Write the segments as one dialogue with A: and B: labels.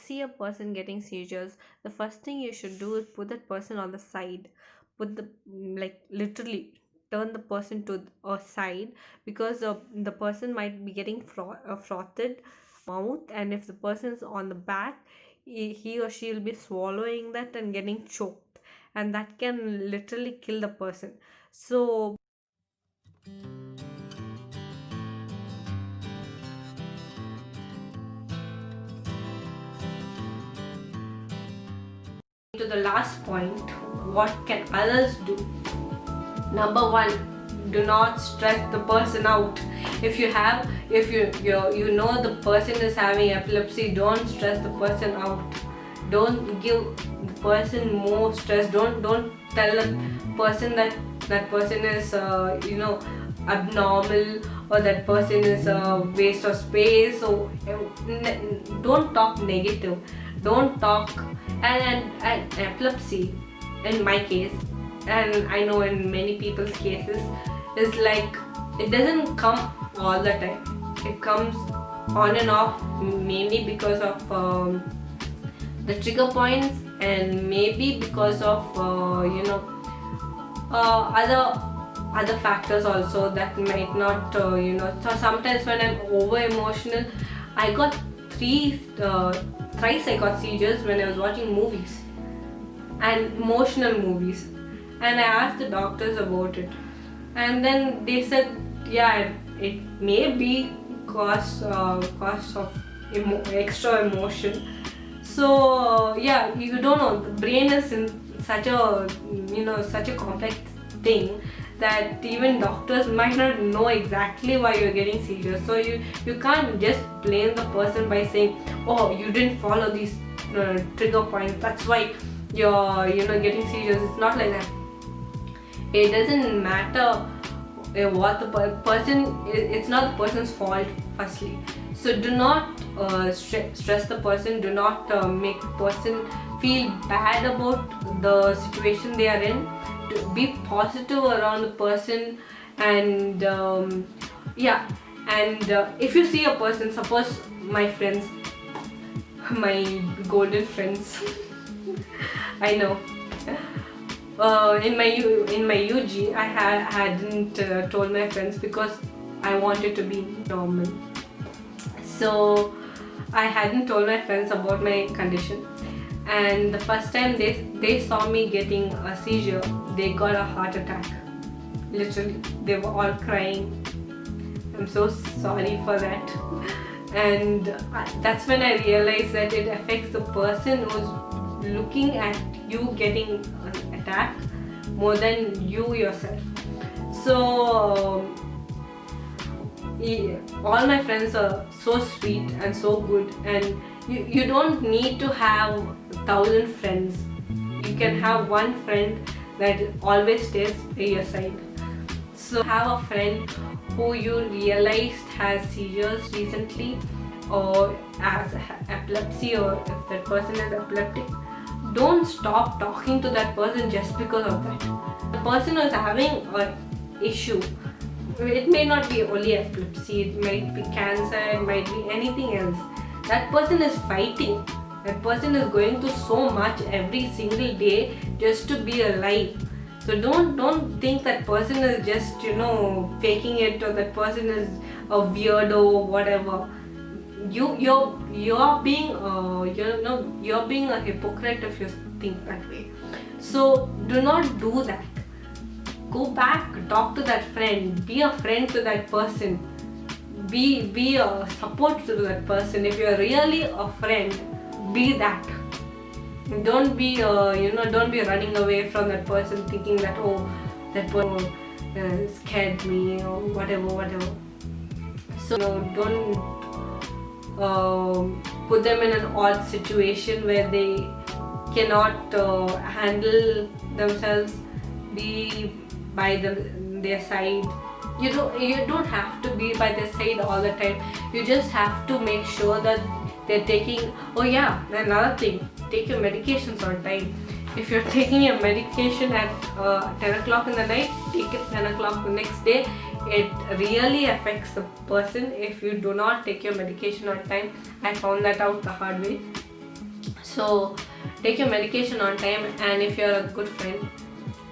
A: see a person getting seizures, the first thing you should do is put that person on the side. Put the like literally turn the person to a side, because the person might be getting frothed mouth, and if the person is on the back, he or she will be swallowing that and getting choked, and that can literally kill the person. So to the last point, what can others do? Number one, do not stress the person out. If you know the person is having epilepsy, don't stress the person out. Don't give the person more stress. Don't tell the person that that person is abnormal, or that person is a waste of space. So don't talk negative. Don't talk. And epilepsy, in my case, and I know in many people's cases, is like it doesn't come all the time. It comes on and off, mainly because of the trigger points, and maybe because of other factors also that might not so sometimes when I'm over emotional, I got thrice I got seizures when I was watching movies, and emotional movies, and I asked the doctors about it, and then they said, yeah, it may be cause of extra emotion. So yeah, you don't know, the brain is in such a complex thing that even doctors might not know exactly why you're getting seizures. So you can't just blame the person by saying, oh, you didn't follow these trigger points, that's why you're getting seizures. It's not like that. It doesn't matter what the person, it's not the person's fault firstly. So do not stress the person. Do not make the person feel bad about the situation they are in. Be positive around the person. And yeah, and if you see a person, suppose my friends, my golden friends, I know, in my UG, I hadn't told my friends because I wanted to be normal. So I hadn't told my friends about my condition. And the first time they saw me getting a seizure, they got a heart attack. Literally, they were all crying. I'm so sorry for that. And that's when I realized that it affects the person who's looking at you getting an attack more than you yourself. So all my friends are so sweet and so good, and you don't need to have 1,000 friends. You can have one friend that always stays by your side. So have a friend who you realized has seizures recently, or has epilepsy, or if that person is epileptic. Don't stop talking to that person just because of that. The person who is having an issue, it may not be only epilepsy, it might be cancer, it might be anything else. That person is fighting. That person is going through so much every single day just to be alive. So don't think that person is just faking it, or that person is a weirdo, whatever. You're being you're being a hypocrite if you think that way. So do not do that. Go back, talk to that friend, be a friend to that person, be a support to that person. If you're really a friend, be that. Don't be don't be running away from that person thinking that, oh, that person scared me, or whatever. So don't put them in an odd situation where they cannot handle themselves. Be by their side. You don't have to be by their side all the time. You just have to make sure that they're taking. Oh yeah, another thing, take your medications on time. If you're taking your medication at 10 o'clock in the night, take it 10 o'clock the next day. It really affects the person if you do not take your medication on time. I found that out the hard way. So take your medication on time, and if you're a good friend,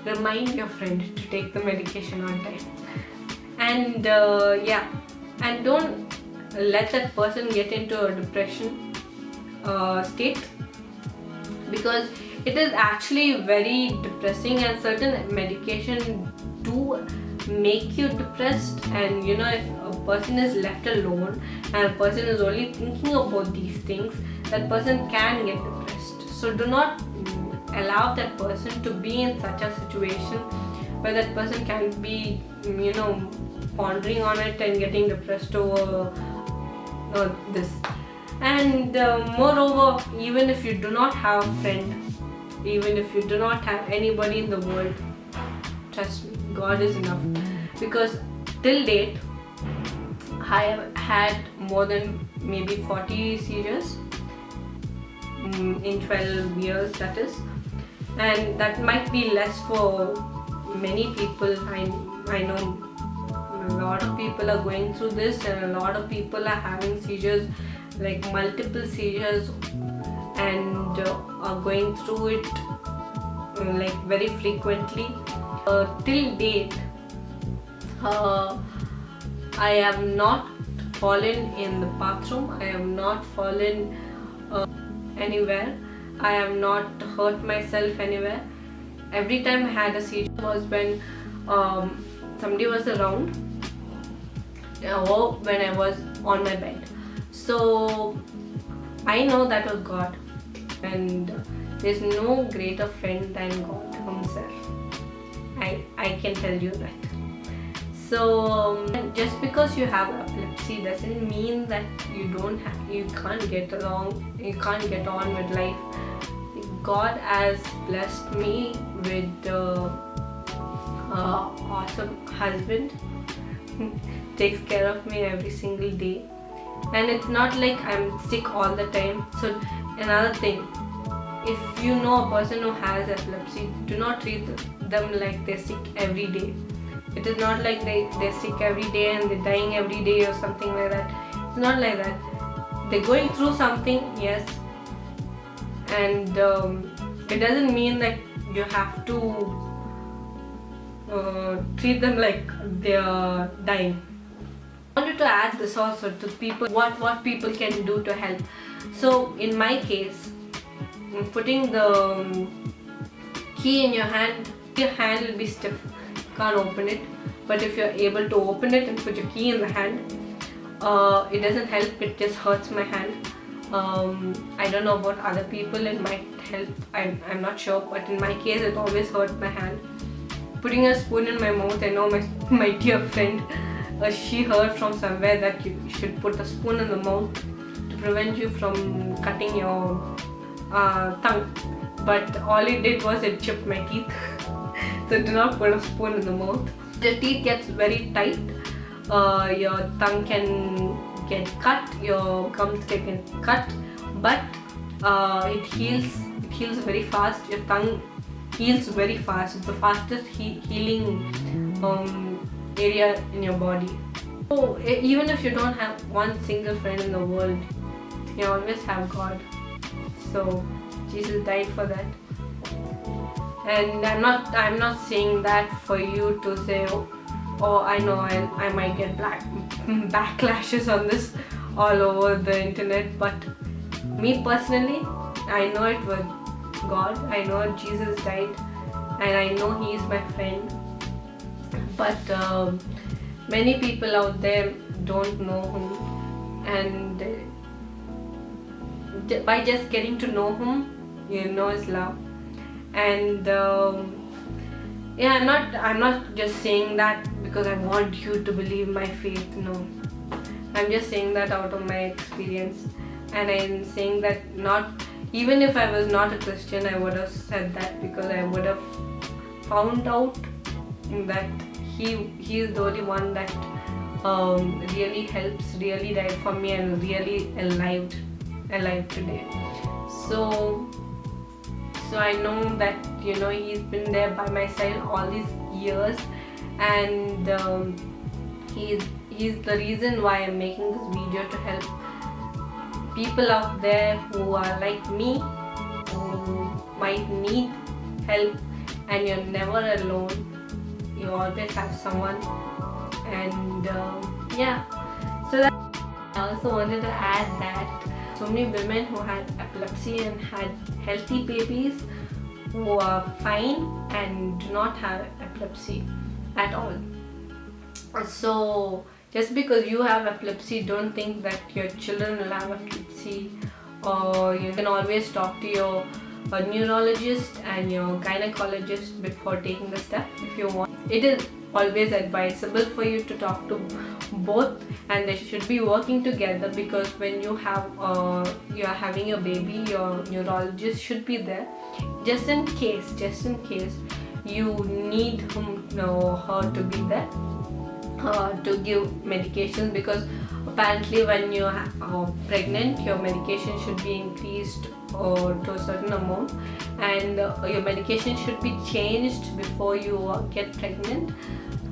A: remind your friend to take the medication on time. And and don't let that person get into a depression state, because it is actually very depressing, and certain medication do make you depressed. And if a person is left alone and a person is only thinking about these things, that person can get depressed. So do not allow that person to be in such a situation where that person can be pondering on it and getting depressed over this. And moreover, even if you do not have a friend, even if you do not have anybody in the world, trust me, God is enough. Because till date, I have had more than maybe 40 seizures in 12 years, that is. And that might be less for many people. I know a lot of people are going through this, and a lot of people are having seizures, like multiple seizures, and are going through it like very frequently. Till date, I have not fallen in the bathroom, I have not fallen anywhere, I have not hurt myself anywhere. Every time I had a seizure was when somebody was around, or when I was on my bed. So I know that was God, and there's no greater friend than God himself. I can tell you that. So just because you have epilepsy doesn't mean that you can't get along, you can't get on with life. God has blessed me with awesome husband. Takes care of me every single day, and it's not like I'm sick all the time. So another thing, if you know a person who has epilepsy, do not treat them like they're sick every day. It is not like they're sick every day and they're dying every day or something like that. It's not like that. They're going through something, yes, and it doesn't mean that you have to treat them like they're dying. I wanted to add this also to people, what people can do to help. So in my case, putting the key in your hand will be stiff, you can't open it. But if you're able to open it and put your key in the hand, it doesn't help, it just hurts my hand. I don't know about other people, it might help, I'm not sure, but in my case it always hurt my hand. Putting a spoon in my mouth, I know my dear friend, she heard from somewhere that you should put a spoon in the mouth to prevent you from cutting your tongue, but all it did was it chipped my teeth. So do not put a spoon in the mouth. The teeth gets very tight, your tongue can get cut, your gums can get cut, but it heals very fast. Your tongue heals very fast. It's the fastest healing area in your body. So even if you don't have one single friend in the world, you always have God. So Jesus died for that. And I'm not saying that for you to say, oh, I know I might get backlashes on this all over the internet, but me personally, I know it was God, I know Jesus died, and I know He is my friend. But many people out there don't know Him, and by just getting to know Him, you know His love. And I'm not just saying that because I want you to believe my faith. No, I'm just saying that out of my experience, and I'm saying that not even if I was not a Christian, I would have said that, because I would have found out that He is the only one that really helps, really died for me, and really alive today. So I know that He's been there by my side all these years, and He's the reason why I'm making this video, to help people out there who are like me, might need help, and you're never alone. You always have someone. And yeah, so that I also wanted to add that so many women who had epilepsy and had healthy babies who are fine and do not have epilepsy at all. So just because you have epilepsy, don't think that your children will have epilepsy. Or you can always talk to your neurologist and your gynecologist before taking the step if you want. It is always advisable for you to talk to both, and they should be working together, because when you are having a baby, your neurologist should be there just in case you need her to be there to give medication, because apparently when you are pregnant, your medication should be increased to a certain amount, and your medication should be changed before you get pregnant.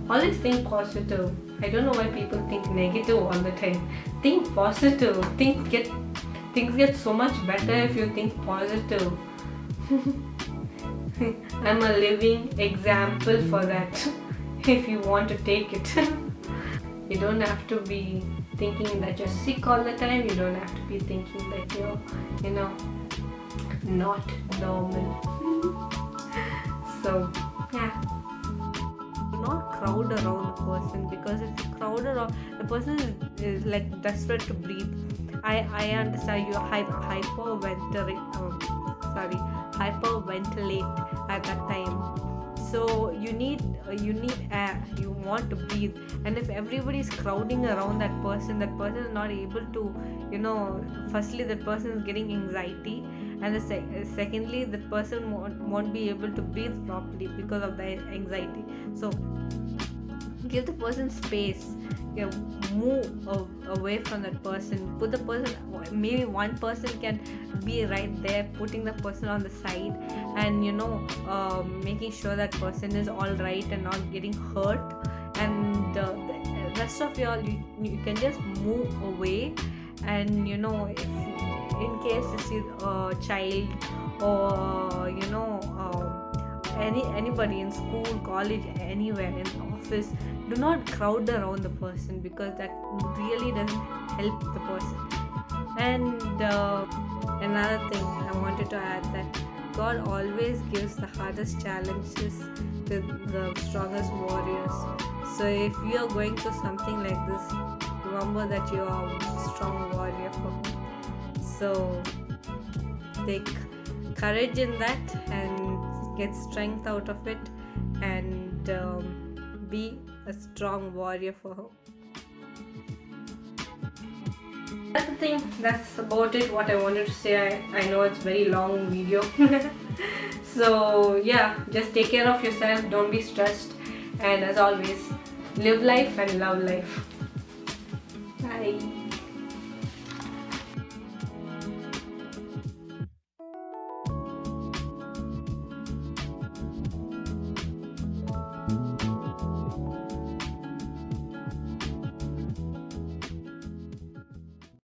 A: Always think positive. I don't know why people think negative all the time. Think positive. Things get so much better if you think positive. I'm a living example for that. If you want to take it. You don't have to be thinking that you're sick all the time. You don't have to be thinking that you're not normal. So yeah, do not crowd around the person, because if you crowd around the person is like desperate to breathe. I understand you hyperventilate at that time. So you need air, you want to breathe, and if everybody is crowding around that person is not able to, firstly that person is getting anxiety, and secondly that person won't be able to breathe properly because of the anxiety. So give the person space, move away from that person, put the person, maybe one person can be right there, putting the person on the side, and making sure that person is all right and not getting hurt, and the rest of you can just move away. And if in case you see a child or anybody in school, college, anywhere, in office, do not crowd around the person, because that really doesn't help the person. And another thing I wanted to add, that God always gives the hardest challenges to the strongest warriors. So if you are going through something like this, remember that you are a strong warrior for Him. So take courage in that and get strength out of it, and be a strong warrior for her. That's the thing. That's about it. What I wanted to say. I know it's a very long video. So yeah, just take care of yourself. Don't be stressed. And as always, live life and love life. Bye.